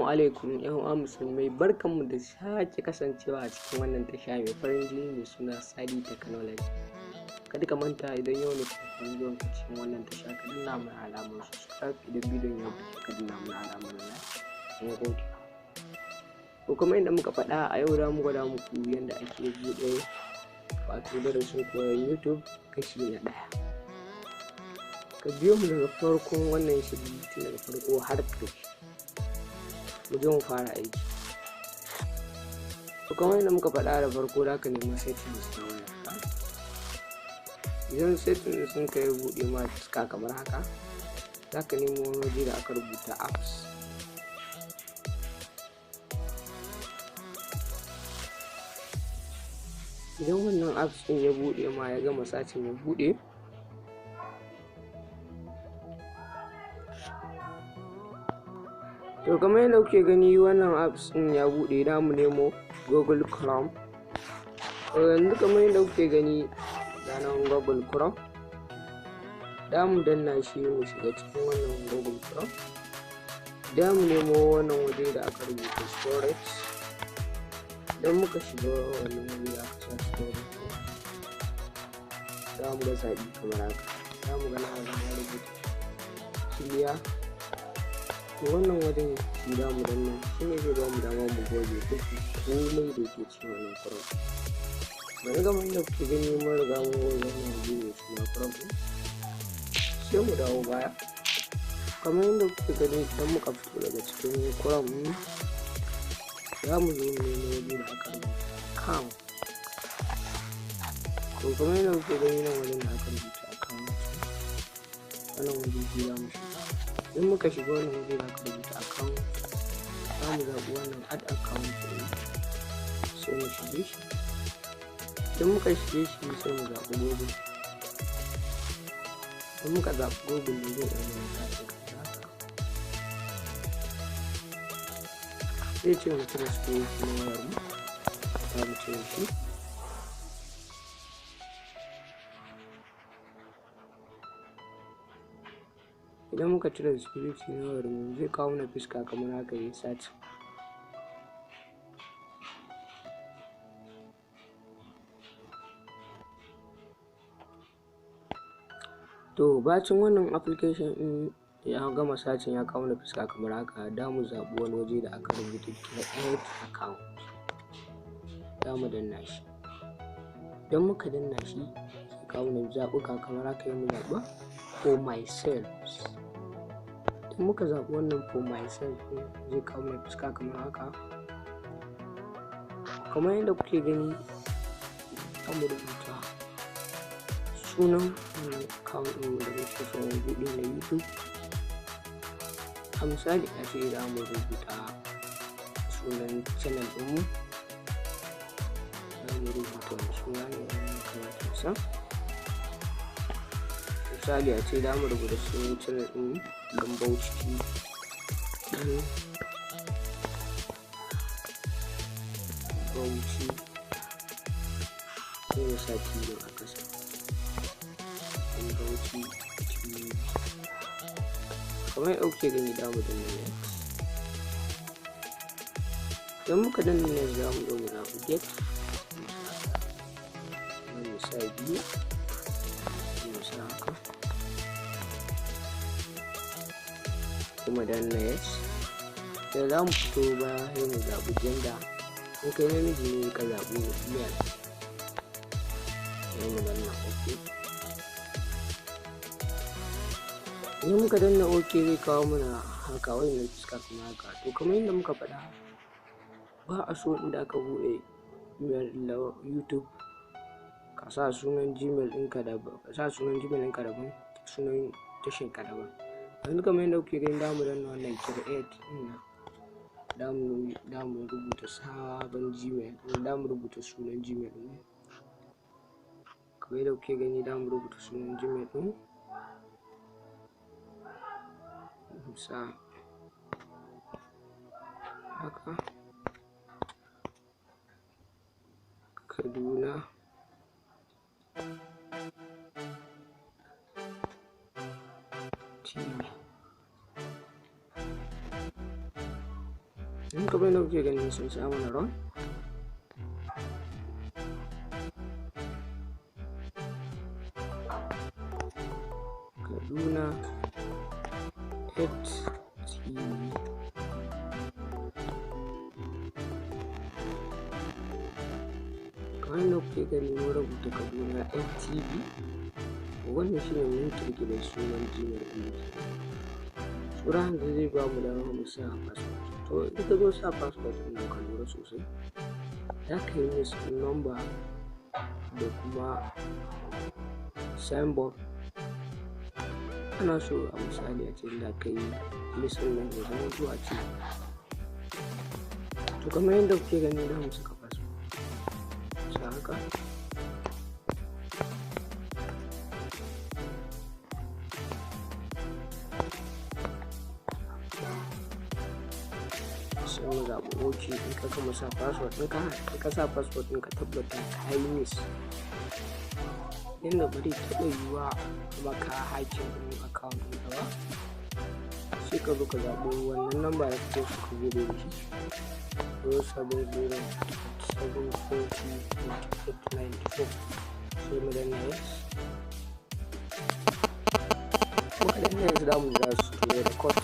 Assalamu alaikum yan uwa musulmai, barkanmu da sake kasancewa a cikin wannan tasha mai farin jini mai suna Sadi Technology. Kada ka manta idan yau ne farkon zuwan ka cikin wannan tasha ka danna mana alamar subscribe, idan bidiyon yau ka danna mana alamar like. Mun gode. Ko kuma inda muka faɗa a yau za mu gwada muku yadda ake buɗe wato darasin koyon YouTube kashi na 1. Ka biyo mu daga farkon wannan shiri tun daga farko har ƙarshe. Mu je mu fara aiki. To kamar yadda muka faɗa da farko za ka nemi settings na wayarka. Idan settings sun kai buɗe ma fuska kamar haka, za ka nemo wani waje da aka rubuta apps. Idan wannan apps ɗin ya buɗe ma ya gama sacin ya buɗe, to kamar yadda kuke gani wannan apps ɗin ya buɗe, da mu nemo Google Chrome. Yanzu kamar yadda kuke gani da nan Google Chrome, da mu danna shi mu shiga cikin wannan Google Chrome. Da mu nemo wannan waje da aka rubuta storage. Idan muka shiga wannan waje da aka sa storage, za mu ga zaɓi kamar haka. Za mu ga na rubuta clear. Wannan wajen shi za mu danna, shi ne zai ba mu dama mu goge duk komai da ke cikin wannan Chrome. Bari kamar yadda kuke gani mun riga mun goge wannan waje mai suna Chrome ɗin. Sai mu dawo baya. Kamar yadda kuke gani idan muka fito daga cikin Chrome ɗin, za mu zo mu nemo waje da aka rubuta account. To kamar yadda kuke gani nan wajen da aka rubuta account, wannan waje shi za mu shiga. Idan muka shiga wannan waje da aka rubuta account, za mu zaɓi wannan add account ɗin, sai mu shige shi. Idan muka shige shi sai mu zaɓi Google. Idan muka zaɓi Google ne zai ɗan mana sacin kamar haka. Zai ce mu cire storage na wayar mu, za mu cire shi. Idan muka cire security na wayar mu zai kawo mana fuska kamar haka yi search. To bacin wannan application ɗin ya gama sacin ya kawo mana fuska kamar haka, da mu zaɓi wani waje da aka rubuta create account. Da mu danna shi. Idan muka danna shi sai kawo mana zaɓuka kamar haka, yi mu zaɓa for myself. Idan muka zaɓi wannan for myself zai kawo mai fuska kamar haka. Kamar yadda kuke gani za mu rubuta sunan account ɗin da muke so mu buɗe na YouTube. A misali a ce za mu rubuta sunan channel ɗinmu. Za mu rubuta suna ne kamar sa. Misali a ce za mu rubuta sunan channel ɗinmu Gambauci Bauchi, sai mu sa TV a ƙasa. Gambauci TV. Kamar yadda kuke gani da mu danna next. Idan muka danna next za mu zo mu zaɓi get. Mu sa biyu, mu sa haka. Kuma danna yes. Da za mu fito ba sai mu zaɓi gender. In kai namiji ne ka zaɓi male. Sai mu danna ok. Idan muka danna ok zai kawo mana haka wannan fuska kuma haka. To kamar yadda muka faɗa, ba a so inda aka buɗe email na YouTube ka sa sunan Gmail ɗinka daban, sunan tashin ka daban. Yanzu kamar yadda kuke gani da mu danna wannan create ɗin, da mu rubuta sabon Gmail, da mu rubuta sunan Gmail ɗin. Kamar yadda kuke gani da mu rubuta sunan Gmail ɗin. Sa haka Kaduna TV. in kamar yadda kuke ganin sun sa mana ron. Kaduna 8TV. Kamar yadda kuke gani mun rubuta Kaduna 8TV. Wannan shi ne mun kirkira sunan Gmail ɗin. Tsoron da zai ba mu dama mu sa password. To in ka zo sa password ɗin nan ka lura sosai. Za ka yi miskin number da kuma symbol. Ana so a misali a ce da ka yi miskin nan ya zama zuwa ce. To kamar yadda kuke gani da mu saka password. Sa haka. Sai mu zaɓi OK. In ka gama sa password ɗinka, in ka sa password ɗinka tabbata ka yi miss. Yanda ba zai taɓa yiwuwa kuma ka hacking ɗin account ɗinka ba. Sai ka zo ka zaɓi wannan number da kake so ka buɗe da shi. 070 740 2894. Sai mu danna yes. Muka danna yanzu za mu za su turo da code.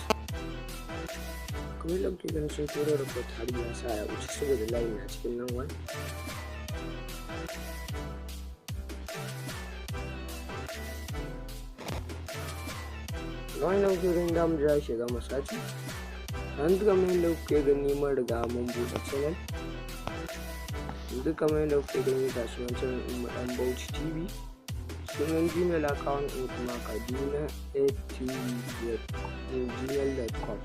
Kamar yadda kuke ganin sun turo da code har ya sa ya wuce saboda layi na cikin nan wani. Wannan gurin da mu jira shi gama sati. Yanzu kamar yadda kuke gani mun riga mun buɗe channel. Yanzu kamar yadda kuke gani ga sunan channel ɗin mu ɗan Bauchi TV. Sunan Gmail account ɗin kuma Kaduna 8TV@gmail.com.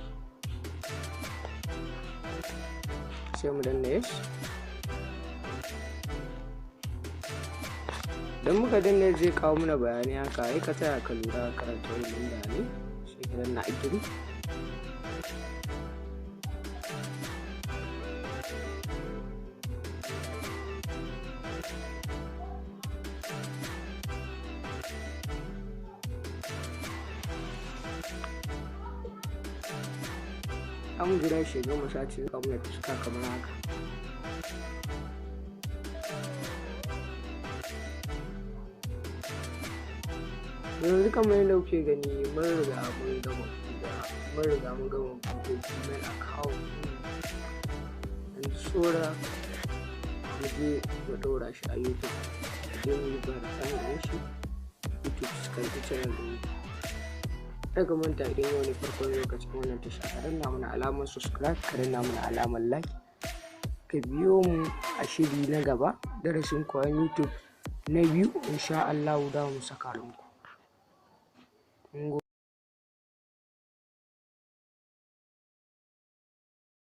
Sai mu danna yes. Idan muka danna zai kawo mana bayanai haka, ai ka tsaya ka lura karanta wannan bayanai. Sai ka danna agree. An jira shi gama sati kamar ya fuska kamar haka. Yanzu kamar yadda kuke gani mun riga mun gama buɗe Gmail account. Yanzu saura mu je mu ɗaura shi a YouTube. Sai mu yi verify ɗin shi. YouTube su karɓi channel ɗin. Daga manta idan yau ne farkon lokacin wannan tasha, ka danna mana alamar subscribe, ka danna mana alamar like, ka biyo mu a shiri na gaba, darasin koyon YouTube na biyu insha Allah za mu saka muku.